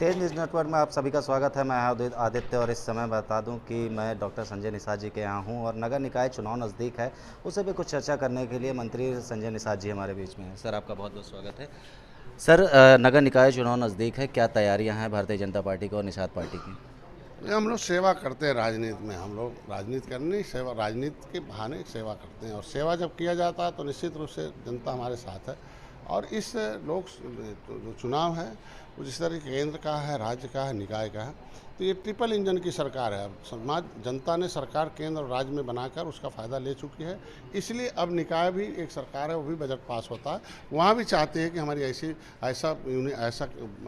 तेज news network में आप सभी का स्वागत है। मैं आदित्य और इस समय बता दूं कि मैं डॉक्टर संजय निषाद जी के यहाँ हूं और नगर निकाय चुनाव नज़दीक है, उससे भी कुछ चर्चा करने के लिए मंत्री संजय निषाद जी हमारे बीच में हैं। सर, आपका बहुत बहुत स्वागत है। सर, नगर निकाय चुनाव नज़दीक है, क्या तैयारियां हैं भारतीय जनता पार्टी की और निषाद पार्टी की? हम लोग सेवा करते हैं राजनीति में। हम लोग राजनीति करने नहीं, सेवा राजनीति के बहाने सेवा करते हैं, और सेवा जब किया जाता है तो निश्चित रूप से जनता हमारे साथ है। और इस लोक जो चुनाव है वो जिस तरह केंद्र का है, राज्य का है, निकाय का है, तो ये ट्रिपल इंजन की सरकार है। अब समाज जनता ने सरकार केंद्र और राज्य में बनाकर उसका फ़ायदा ले चुकी है, इसलिए अब निकाय भी एक सरकार है, वो भी बजट पास होता है। वहाँ भी चाहते हैं कि हमारी ऐसा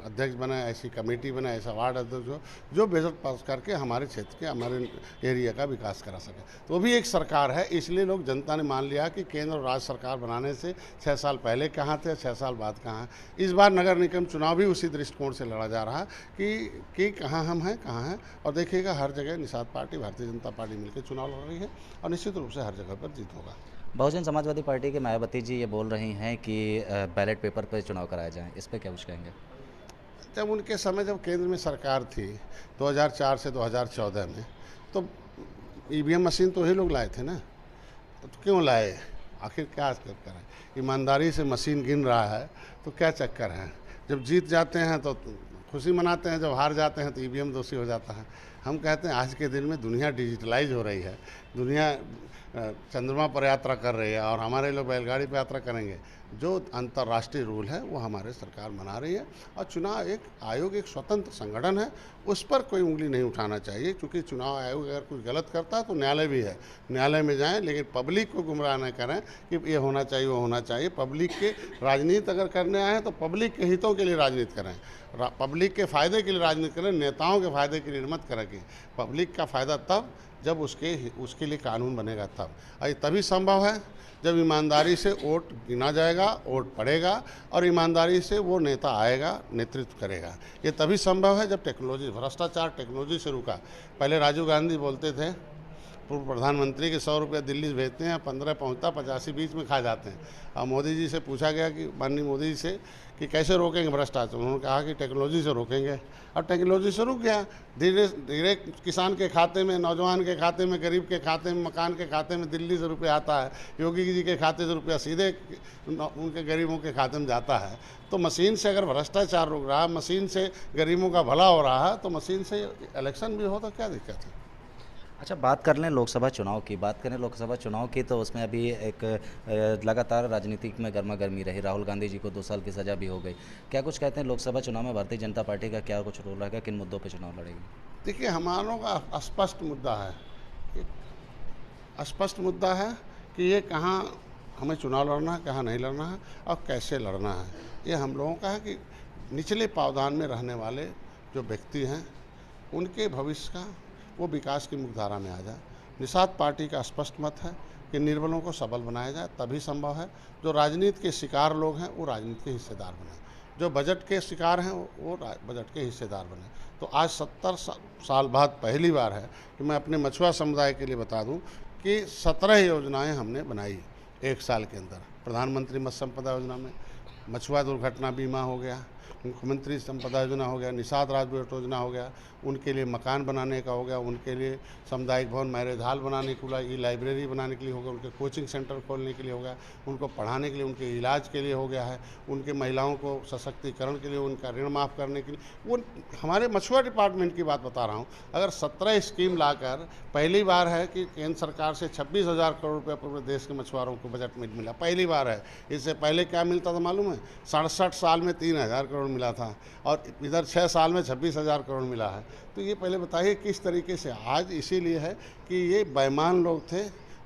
अध्यक्ष बने, ऐसी कमेटी बने, ऐसा वार्ड अध्यक्ष हो जो बजट पास करके हमारे क्षेत्र के, हमारे एरिया का विकास करा सके। तो वो भी एक सरकार है, इसलिए लोग जनता ने मान लिया कि केंद्र और राज्य सरकार बनाने से 6 साल पहले कहाँ थे, 6 साल बाद कहाँ हैं। इस बार नगर निगम चुनाव भी उसी दृष्टिकोण से लड़ा जा रहा है कि कहाँ हम हैं, कहाँ हैं। और देखिएगा हर जगह निषाद पार्टी, भारतीय जनता पार्टी मिलकर चुनाव लड़ रही है और निश्चित रूप से हर जगह पर जीत होगा। बहुजन समाजवादी पार्टी के मायावती जी ये बोल रही हैं कि बैलेट पेपर पर चुनाव कराए जाएँ, इस पर क्या कुछ कहेंगे? जब उनके समय, जब केंद्र में सरकार थी 2004 से 2014 में, तो ईवीएम मशीन तो वही लोग लाए थे ना। तो क्यों लाए? आखिर क्या चक्कर है? ईमानदारी से मशीन गिन रहा है तो क्या चक्कर है? जब जीत जाते हैं तो खुशी मनाते हैं, जब हार जाते हैं तो ईवीएम दोषी हो जाता है। हम कहते हैं आज के दिन में दुनिया डिजिटलाइज हो रही है, दुनिया चंद्रमा पर यात्रा कर रही है और हमारे लोग बैलगाड़ी पर यात्रा करेंगे। जो अंतर्राष्ट्रीय रूल है वो हमारे सरकार मना रही है, और चुनाव एक आयोग एक स्वतंत्र संगठन है, उस पर कोई उंगली नहीं उठाना चाहिए। क्योंकि चुनाव आयोग अगर कुछ गलत करता है तो न्यायालय भी है, न्यायालय में जाएं, लेकिन पब्लिक को गुमराह न करें कि ये होना चाहिए, वो होना चाहिए। पब्लिक के राजनीति अगर करने आए तो पब्लिक के हितों के लिए राजनीति करें, पब्लिक के फ़ायदे के लिए राजनीति करें, नेताओं के फ़ायदे के लिए मत करें। कि पब्लिक का फ़ायदा तब जब उसके लिए कानून बनेगा, तब। और ये तभी संभव है जब ईमानदारी से वोट गिना जाएगा, वोट पड़ेगा, और ईमानदारी से वो नेता आएगा, नेतृत्व करेगा। ये तभी संभव है जब टेक्नोलॉजी, भ्रष्टाचार टेक्नोलॉजी से रुका। पहले राजीव गांधी बोलते थे, पूर्व प्रधानमंत्री के 100 रुपये दिल्ली भेजते हैं, 15 पहुँचता, 85 बीच में खा जाते हैं। और मोदी जी से पूछा गया कि माननीय मोदी जी से कि कैसे रोकेंगे भ्रष्टाचार, उन्होंने कहा कि टेक्नोलॉजी से रोकेंगे। और टेक्नोलॉजी से रुक गया। धीरे धीरे किसान के खाते में, नौजवान के खाते में, गरीब के खाते में, मकान के खाते में दिल्ली से रुपये आता है, योगी जी के खाते से रुपया सीधे उनके गरीबों के खाते में जाता है। तो मशीन से अगर भ्रष्टाचार रुक रहा है, मशीन से गरीबों का भला हो रहा है, तो मशीन से इलेक्शन भी हो तो क्या दिक्कत है? अच्छा, बात कर लें लोकसभा चुनाव की। बात करें लोकसभा चुनाव की तो उसमें अभी एक लगातार राजनीतिक में गर्मा गर्मी रही। राहुल गांधी जी को 2 साल की सज़ा भी हो गई। क्या कुछ कहते हैं लोकसभा चुनाव में भारतीय जनता पार्टी का क्या कुछ रोल रहेगा, किन मुद्दों पर चुनाव लड़ेगी? देखिए, हमारों का स्पष्ट मुद्दा है, स्पष्ट मुद्दा है कि ये कहाँ हमें चुनाव लड़ना है, कहाँ नहीं लड़ना है और कैसे लड़ना है। ये हम लोगों का है कि निचले पावदान में रहने वाले जो व्यक्ति हैं उनके भविष्य का, वो विकास की मुख्यधारा में आ जाए। निषाद पार्टी का स्पष्ट मत है कि निर्बलों को सबल बनाया जाए, तभी संभव है। जो राजनीति के शिकार लोग हैं वो राजनीति के हिस्सेदार बने, जो बजट के शिकार हैं वो बजट के हिस्सेदार बने। तो आज 70 साल बाद पहली बार है कि मैं अपने मछुआ समुदाय के लिए बता दूं कि 17 योजनाएं हमने बनाई 1 साल के अंदर। प्रधानमंत्री मत्स्य संपदा योजना में मछुआ दुर्घटना बीमा हो गया, मुख्यमंत्री संपदा योजना हो गया, निषाद राजबेट योजना हो गया, उनके लिए मकान बनाने का हो गया, उनके लिए सामुदायिक भवन, मैरिज हॉल बनाने के लिए, लाइब्रेरी बनाने के लिए हो गया, उनके कोचिंग सेंटर खोलने के लिए हो गया, उनको पढ़ाने के लिए, उनके इलाज के लिए हो गया है, उनके महिलाओं को सशक्तिकरण के लिए, उनका ऋण माफ़ करने के लिए। वो हमारे मछुआ डिपार्टमेंट की बात बता रहा हूँ। अगर 17 स्कीम लाकर, पहली बार है कि केंद्र सरकार से 26,000 करोड़ रुपये पूरे देश के मछुआरों को बजट में मिला, पहली बार है। इससे पहले क्या मिलता था मालूम है? 67 साल में 3,000 करोड़ मिला था, और इधर 6 साल में 26,000 करोड़ मिला है। तो ये पहले बताइए किस तरीके से। आज इसीलिए है कि ये बेईमान लोग थे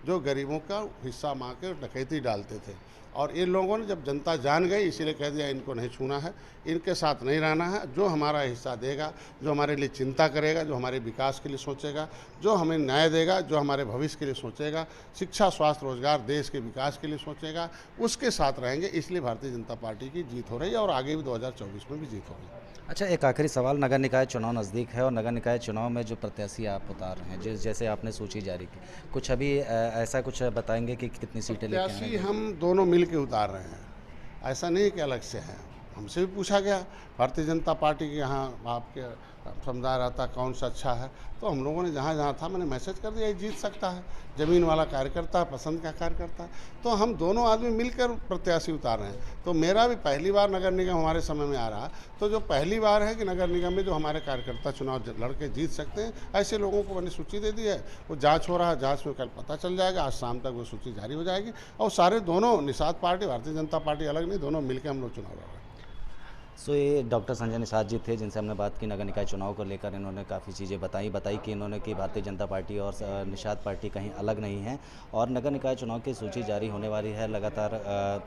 जो गरीबों का हिस्सा मांग के डकैती डालते थे, और इन लोगों ने जब जनता जान गई इसीलिए कह दिया इनको नहीं छूना है, इनके साथ नहीं रहना है। जो हमारा हिस्सा देगा, जो हमारे लिए चिंता करेगा, जो हमारे विकास के लिए सोचेगा, जो हमें न्याय देगा, जो हमारे भविष्य के लिए सोचेगा, शिक्षा, स्वास्थ्य, रोजगार, देश के विकास के लिए सोचेगा, उसके साथ रहेंगे। इसलिए भारतीय जनता पार्टी की जीत हो रही है और आगे भी 2024 में भी जीत होगी। अच्छा, एक आखिरी सवाल। नगर निकाय चुनाव नज़दीक है और नगर निकाय चुनाव में जो प्रत्याशी आप उतार रहे हैं, जैसे आपने सूची जारी की, कुछ अभी ऐसा कुछ बताएंगे कि कितनी सीटें लेके प्रत्याशी आएंगे? हम दोनों मिल के उतार रहे हैं, ऐसा नहीं कि अलग से हैं। हमसे भी पूछा गया भारतीय जनता पार्टी के यहाँ आपके समुदाय रहता कौन सा अच्छा है, तो हम लोगों ने जहाँ जहाँ था मैंने मैसेज कर दिया ये जीत सकता है, ज़मीन वाला कार्यकर्ता है, पसंद का कार्यकर्ता है। तो हम दोनों आदमी मिलकर प्रत्याशी उतार रहे हैं। तो मेरा भी पहली बार नगर निगम हमारे समय में आ रहा, तो जो पहली बार है कि नगर निगम में जो हमारे कार्यकर्ता चुनाव लड़के जीत सकते हैं, ऐसे लोगों को मैंने सूची दे दी है। वो जाँच हो रहा है, जाँच में कल पता चल जाएगा, आज शाम तक वो सूची जारी हो जाएगी। और सारे दोनों निषाद पार्टी, भारतीय जनता पार्टी अलग नहीं, दोनों मिलकर हम लोग चुनाव लड़ रहे हैं। सो ये डॉक्टर संजय निषाद जी थे जिनसे हमने बात की नगर निकाय चुनाव को लेकर। इन्होंने काफ़ी चीज़ें बताई कि इन्होंने कि भारतीय जनता पार्टी और निषाद पार्टी कहीं अलग नहीं है और नगर निकाय चुनाव की सूची जारी होने वाली है। लगातार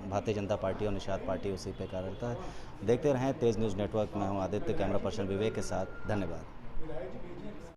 भारतीय जनता पार्टी और निषाद पार्टी उसी पे कार्यरत है। देखते रहें तेज़ न्यूज़ नेटवर्क में। हूँ आदित्य, कैमरा पर्सन विवेक के साथ। धन्यवाद।